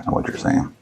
I know what you're saying.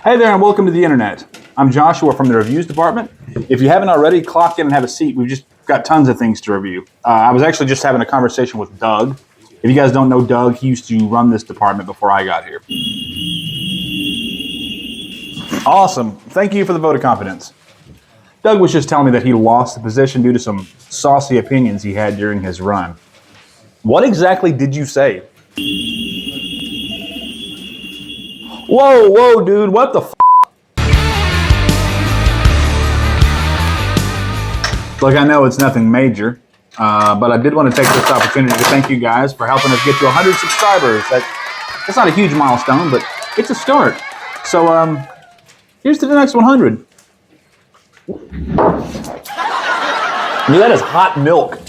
Hey there, and welcome to the internet. I'm Joshua from the reviews department. If you haven't already, clock in and have a seat. We've just got tons of things to review. I was actually just having a conversation with Doug. If you guys don't know Doug, he used to run this department before I got here. Awesome. Thank you for the vote of confidence. Doug was just telling me that he lost the position due to some saucy opinions he had during his run. What exactly did you say? Whoa, dude, what the f***? Look, I know it's nothing major, but I did want to take this opportunity to thank you guys for helping us get to 100 subscribers. That's not a huge milestone, but it's a start. So, here's to the next 100. That is hot milk.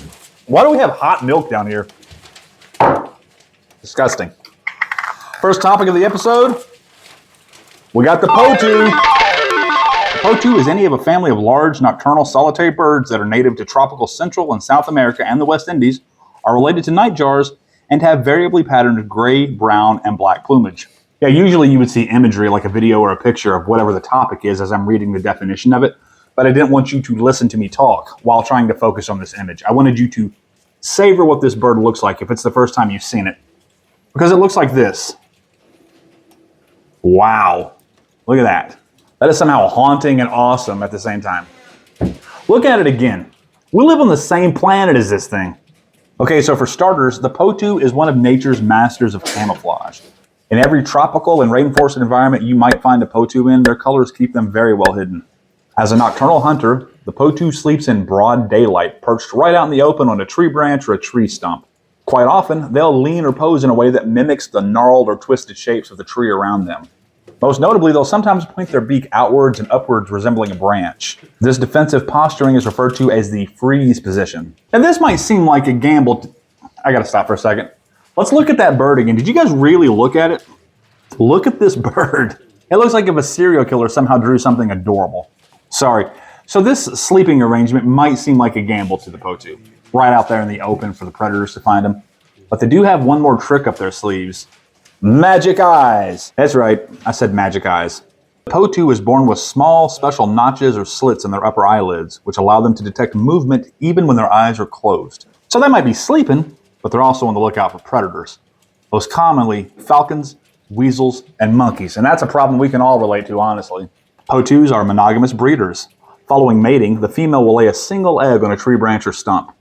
Why do we have hot milk down here? Disgusting. First topic of the episode, we got the potu. The potu is any of a family of large nocturnal solitary birds that are native to tropical Central and South America and the West Indies, are related to nightjars, and have variably patterned gray, brown, and black plumage. Yeah, usually you would see imagery like a video or a picture of whatever the topic is as I'm reading the definition of it, but I didn't want you to listen to me talk while trying to focus on this image. I wanted you to savor what this bird looks like if it's the first time you've seen it. Because it looks like this. Wow. Look at that. That is somehow haunting and awesome at the same time. Look at it again. We live on the same planet as this thing. Okay, so for starters, the potu is one of nature's masters of camouflage. In every tropical and rainforest environment you might find a potu in, their colors keep them very well hidden. As a nocturnal hunter, the potu sleeps in broad daylight, perched right out in the open on a tree branch or a tree stump. Quite often, they'll lean or pose in a way that mimics the gnarled or twisted shapes of the tree around them. Most notably, they'll sometimes point their beak outwards and upwards, resembling a branch. This defensive posturing is referred to as the freeze position. And this might seem like a gamble. I gotta stop for a second. Let's look at that bird again. Did you guys really look at it? Look at this bird. It looks like if a serial killer somehow drew something adorable. Sorry. So this sleeping arrangement might seem like a gamble to the potu, right out there in the open for the predators to find them. But they do have one more trick up their sleeves. Magic eyes. That's right, I said magic eyes. The potu is born with small, special notches or slits in their upper eyelids, which allow them to detect movement even when their eyes are closed. So they might be sleeping, but they're also on the lookout for predators. Most commonly, falcons, weasels, and monkeys. And that's a problem we can all relate to, honestly. Potus are monogamous breeders. Following mating, the female will lay a single egg on a tree branch or stump.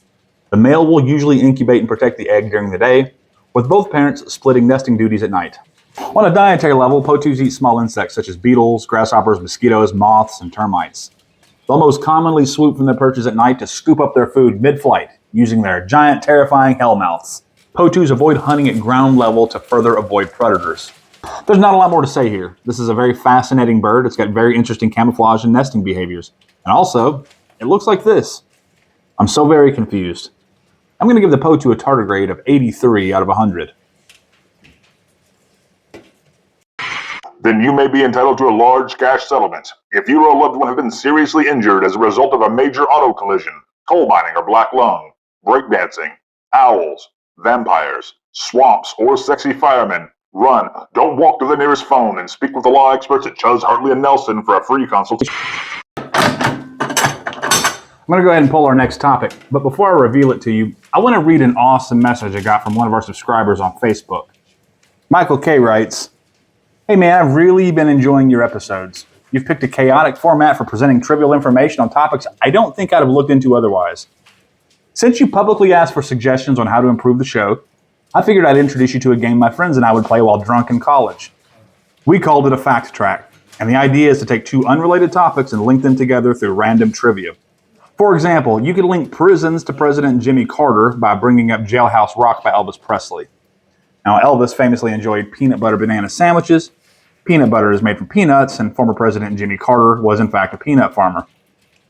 The male will usually incubate and protect the egg during the day, with both parents splitting nesting duties at night. On a dietary level, potus eat small insects such as beetles, grasshoppers, mosquitoes, moths, and termites. They'll most commonly swoop from their perches at night to scoop up their food mid-flight, using their giant, terrifying hellmouths. Potus avoid hunting at ground level to further avoid predators. There's not a lot more to say here. This is a very fascinating bird. It's got very interesting camouflage and nesting behaviors. And also, it looks like this. I'm so very confused. I'm going to give the potu a TardiGrade of 83 out of 100. Then you may be entitled to a large cash settlement. If you or a loved one have been seriously injured as a result of a major auto collision, coal mining or black lung, breakdancing, owls, vampires, swamps, or sexy firemen, run. Don't walk to the nearest phone and speak with the law experts at Chuz, Hartley & Nelson for a free consultation. I'm going to go ahead and pull our next topic, but before I reveal it to you, I want to read an awesome message I got from one of our subscribers on Facebook. Michael K. writes, "Hey man, I've really been enjoying your episodes. You've picked a chaotic format for presenting trivial information on topics I don't think I'd have looked into otherwise. Since you publicly asked for suggestions on how to improve the show, I figured I'd introduce you to a game my friends and I would play while drunk in college. We called it a fact track, and the idea is to take two unrelated topics and link them together through random trivia. For example, you could link prisons to President Jimmy Carter by bringing up Jailhouse Rock by Elvis Presley. Now, Elvis famously enjoyed peanut butter banana sandwiches. Peanut butter is made from peanuts, and former President Jimmy Carter was, in fact, a peanut farmer.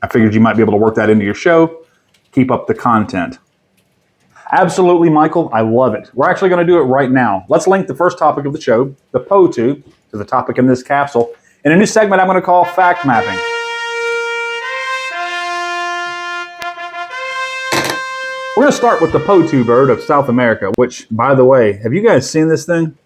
I figured you might be able to work that into your show. Keep up the content." Absolutely, Michael. I love it. We're actually going to do it right now. Let's link the first topic of the show, the potu, to the topic in this capsule, in a new segment I'm going to call Fact Mapping. We're going to start with the potu bird of South America, which, by the way, have you guys seen this thing?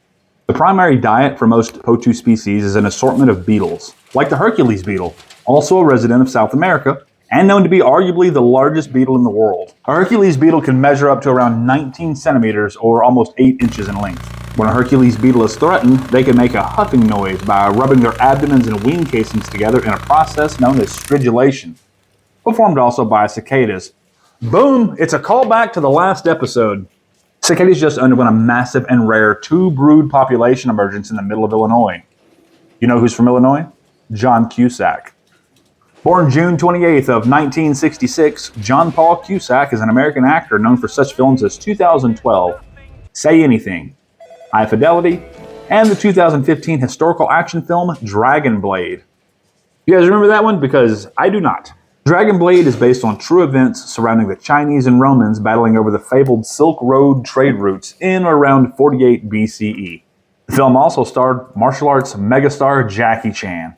The primary diet for most potu species is an assortment of beetles, like the Hercules beetle, also a resident of South America, and known to be arguably the largest beetle in the world. A Hercules beetle can measure up to around 19 centimeters or almost 8 inches in length. When a Hercules beetle is threatened, they can make a huffing noise by rubbing their abdomens and wing casings together in a process known as stridulation, performed also by cicadas. Boom! It's a callback to the last episode. Cicadas just underwent a massive and rare two-brood population emergence in the middle of Illinois. You know who's from Illinois? John Cusack. Born June 28th of 1966, John Paul Cusack is an American actor known for such films as 2012, Say Anything, High Fidelity, and the 2015 historical action film Dragon Blade. You guys remember that one? Because I do not. Dragon Blade is based on true events surrounding the Chinese and Romans battling over the fabled Silk Road trade routes in or around 48 BCE. The film also starred martial arts megastar Jackie Chan,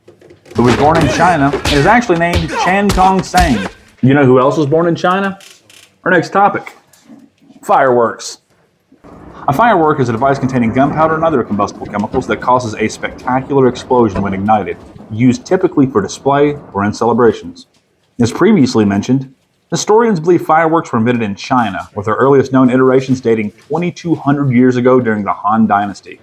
who was born in China and is actually named Chan Kong Sang. You know who else was born in China? Our next topic, fireworks. A firework is a device containing gunpowder and other combustible chemicals that causes a spectacular explosion when ignited, used typically for display or in celebrations. As previously mentioned, historians believe fireworks were invented in China, with their earliest known iterations dating 2,200 years ago during the Han Dynasty.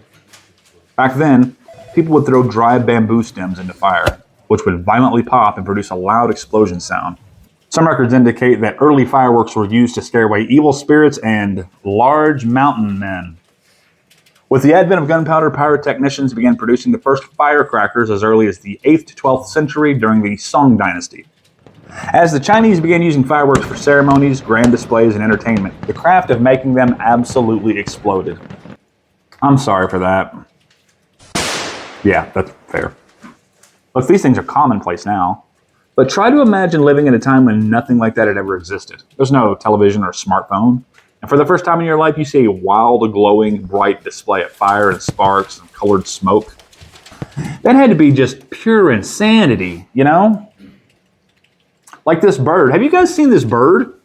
Back then, people would throw dry bamboo stems into fire, which would violently pop and produce a loud explosion sound. Some records indicate that early fireworks were used to scare away evil spirits and large mountain men. With the advent of gunpowder, pyrotechnicians began producing the first firecrackers as early as the 8th to 12th century during the Song Dynasty. As the Chinese began using fireworks for ceremonies, grand displays, and entertainment, the craft of making them absolutely exploded. I'm sorry for that. Yeah, that's fair. Look, these things are commonplace now. But try to imagine living in a time when nothing like that had ever existed. There's no television or smartphone. And for the first time in your life, you see a wild, glowing, bright display of fire and sparks and colored smoke. That had to be just pure insanity, you know? Like this bird. Have you guys seen this bird?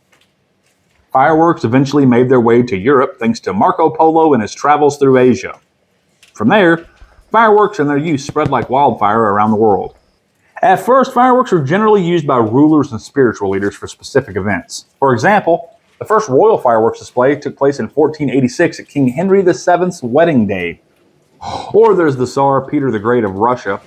Fireworks eventually made their way to Europe thanks to Marco Polo and his travels through Asia. From there, fireworks and their use spread like wildfire around the world. At first, fireworks were generally used by rulers and spiritual leaders for specific events. For example, the first royal fireworks display took place in 1486 at King Henry VII's wedding day. Or there's the Tsar Peter the Great of Russia,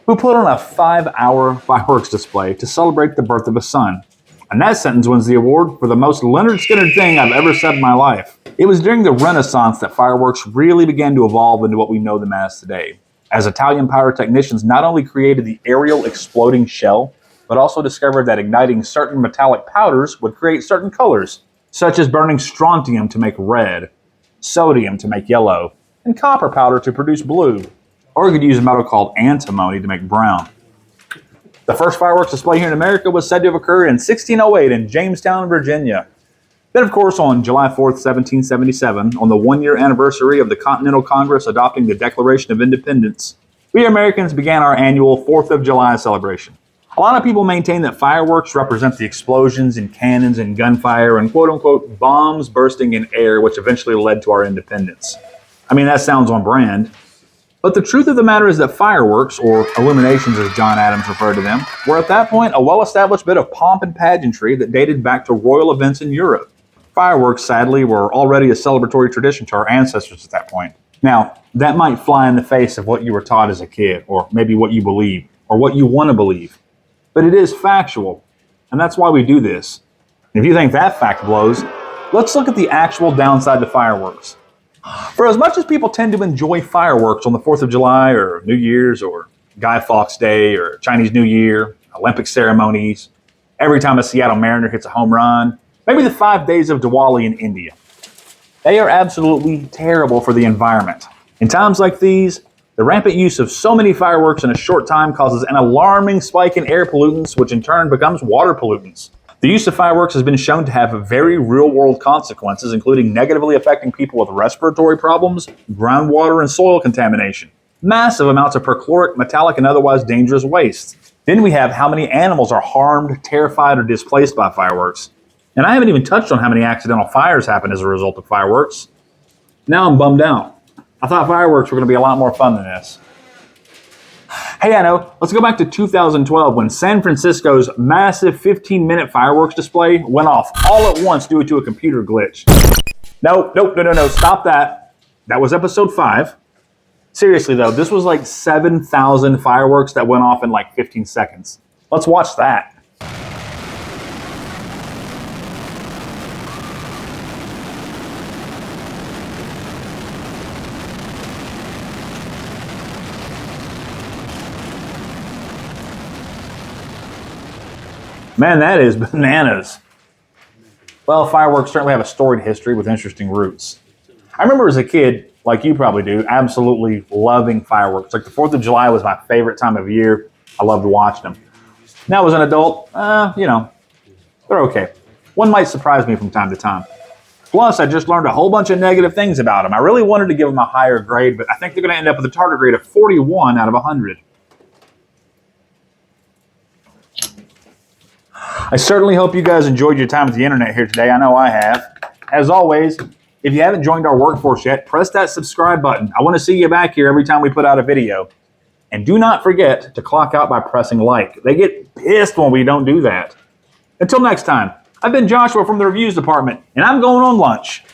who put on a 5-hour fireworks display to celebrate the birth of his son. And that sentence wins the award for the most Leonard Skinner thing I've ever said in my life. It was during the Renaissance that fireworks really began to evolve into what we know them as today, as Italian pyrotechnicians not only created the aerial exploding shell, but also discovered that igniting certain metallic powders would create certain colors, such as burning strontium to make red, sodium to make yellow, and copper powder to produce blue. Or you could use a metal called antimony to make brown. The first fireworks display here in America was said to have occurred in 1608 in Jamestown, Virginia. Then, of course, on July 4th, 1777, on the one-year anniversary of the Continental Congress adopting the Declaration of Independence, we Americans began our annual 4th of July celebration. A lot of people maintain that fireworks represent the explosions and cannons and gunfire and quote-unquote bombs bursting in air, which eventually led to our independence. I mean, that sounds on brand. But the truth of the matter is that fireworks, or illuminations as John Adams referred to them, were at that point a well-established bit of pomp and pageantry that dated back to royal events in Europe. Fireworks, sadly, were already a celebratory tradition to our ancestors at that point. Now, that might fly in the face of what you were taught as a kid, or maybe what you believe, or what you want to believe. But it is factual, and that's why we do this. And if you think that fact blows, let's look at the actual downside to fireworks. For as much as people tend to enjoy fireworks on the 4th of July or New Year's or Guy Fawkes Day or Chinese New Year, Olympic ceremonies, every time a Seattle Mariner hits a home run, maybe the 5 days of Diwali in India, they are absolutely terrible for the environment. In times like these, the rampant use of so many fireworks in a short time causes an alarming spike in air pollutants, which in turn becomes water pollutants. The use of fireworks has been shown to have very real-world consequences, including negatively affecting people with respiratory problems, groundwater and soil contamination, massive amounts of perchloric, metallic, and otherwise dangerous waste. Then we have how many animals are harmed, terrified, or displaced by fireworks. And I haven't even touched on how many accidental fires happen as a result of fireworks. Now I'm bummed out. I thought fireworks were going to be a lot more fun than this. Hey, I know. Let's go back to 2012 when San Francisco's massive 15-minute fireworks display went off all at once due to a computer glitch. No. Stop that. That was episode 5. Seriously, though, this was like 7,000 fireworks that went off in like 15 seconds. Let's watch that. Man, that is bananas. Well, fireworks certainly have a storied history with interesting roots. I remember as a kid, like you probably do, absolutely loving fireworks. Like the 4th of July was my favorite time of year. I loved watching them. Now as an adult, they're okay. One might surprise me from time to time. Plus, I just learned a whole bunch of negative things about them. I really wanted to give them a higher grade, but I think they're going to end up with a TardiGrade of 41 out of 100. I certainly hope you guys enjoyed your time with the internet here today. I know I have. As always, if you haven't joined our workforce yet, press that subscribe button. I want to see you back here every time we put out a video. And do not forget to clock out by pressing like. They get pissed when we don't do that. Until next time, I've been Joshua from the reviews department, and I'm going on lunch.